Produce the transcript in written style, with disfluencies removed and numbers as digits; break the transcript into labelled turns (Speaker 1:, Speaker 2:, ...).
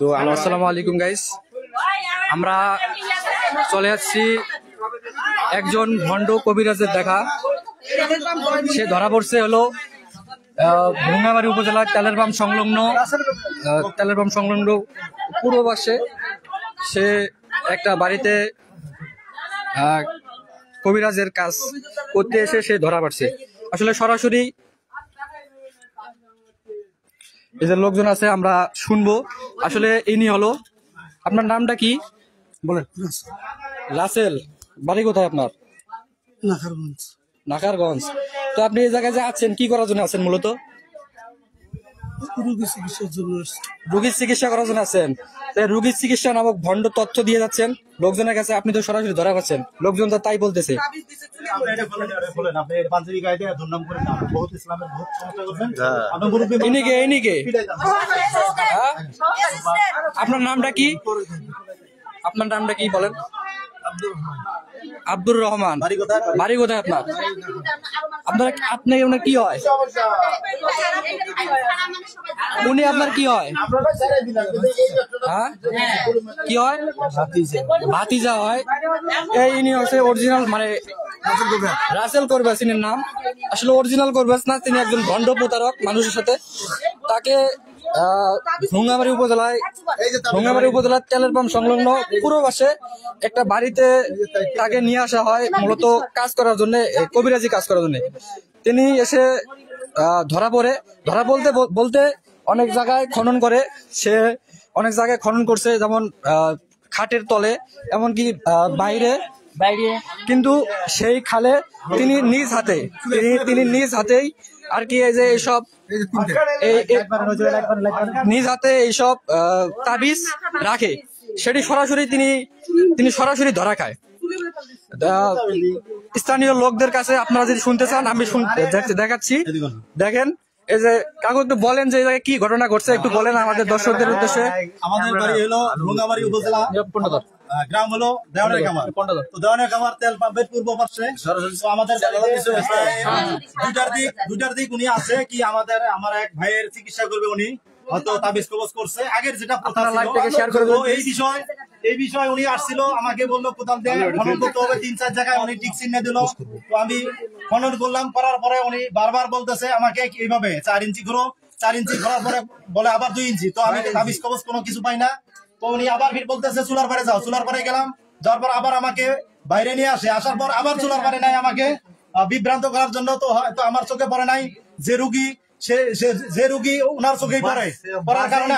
Speaker 1: তো আসসালামু আলাইকুম গাইস, আমরা চলে যাচ্ছি একজন ভণ্ড কবিরাজের দেখা। সে ধরা পড়ছে হলো ভুঙ্গামারী উপজেলার তেলের পাম্প সংলগ্ন পূর্ব পাশে। সে একটা বাড়িতে কবিরাজের কাজ করতে এসে সে ধরা পড়ছে। আসলে সরাসরি এই যে লোকজন আছে আমরা শুনবো। আসলে ইনি হলো, আপনার নামটা কি বলেন? রাসেল। বাড়ি কোথায় আপনার? নাকারগঞ্জ। তো আপনি এই জায়গায় যে আছেন কি করার জন্য আছেন? মূলত রোগীর চিকিৎসা করার জন্য আছেন। রোগীর চিকিৎসা নামক ভণ্ড তথ্য দিয়ে যাচ্ছেন লোকজনের কাছে। আপনি তো সরাসরি ধরা পাচ্ছেন, লোকজন তো তাই বলতেছে। আপনার নামটা কি? আপনার নামটা কি বলেন? আব্দুর রহমান। বাড়ি কোথায় আপনার? আপনার ওনার কি হয়? উনি আপনার কি হয়? হ্যাঁ, কি হয়? ভাতিজা হয়। এই ইনি হচ্ছে অরিজিনাল, মানে রাসেল করবেস ইনির নাম। আসলে অরিজিনাল করবেস না, তিনি একজন ভণ্ড প্রতারক মানুষের সাথে। তাকে ভুঙ্গামারী উপজেলার তেলের পাম্প সংলগ্ন পূর্ব পাশে একটা বাড়িতে তাকে নিয়ে আসা হয় মূলত কাজ করার জন্য, কবিরাজি কাজ করার জন্য। তিনি এসে ধরা বলতে অনেক জায়গায় খনন করে। সে অনেক জায়গায় খনন করছে, যেমন খাটের তলে, এমনকি বাইরে। কিন্তু সেই খালে তিনি নিজ হাতেই আর কি এই যে এইসব নিজ হাতে এইসব তাবিজ রাখে। সেটি সরাসরি তিনি সরাসরি ধরা খায়। স্থানীয় লোকদের কাছে আপনারা যদি শুনতে চান আমি দেখাচ্ছি। দেখেন, এই যে কাকু একটু বলেন যে এই জায়গায় কি ঘটনা ঘটছে, একটু বলেন আমাদের দর্শকদের উদ্দেশ্যে।
Speaker 2: আমাদের বাড়ি হলো ভুঙ্গামারী উপজেলা, গ্রাম হলো দেওয়ানের কামার। তো দেওয়ানের কামার তেল পাম্পের পূর্ব পাশে আমাদের দুটার দিক উনি আছে কি আমার এক ভাইয়ের চিকিৎসা করবে। উনি হয়তো তাবিজ কবজ করছে আগের যেটা প্রথা ছিল। এই বিষয় উনি আসছিল, আমাকে বললো কোদাল দিয়ে খনন করতে হবে। 3-4 জায়গায় উনি টিক চিহ্ন দিল। তো আমি খনন করলাম, করার পরে উনি বারবার বলতেছে আমাকে এইভাবে 4 ইঞ্চি করো। 4 ইঞ্চি করার পরে বলে আবার 2 ইঞ্চি। তো আমি তাবিজ কবজ কোনো কিছু পাই না। তো উনি আবার ফির বলতেছে চুলার পারে যাও। চুলার পারে গেলাম, যাওয়ার পর আবার আমাকে বাইরে নিয়ে আসে। আসার পর আবার চুলার পারে নাই আমাকে বিভ্রান্ত করার জন্য। তো হয়তো আমার চোখে পড়ে নাই যে রুগী, যে রুগী ওনার চোখেই পড়ে, পড়ার কারণে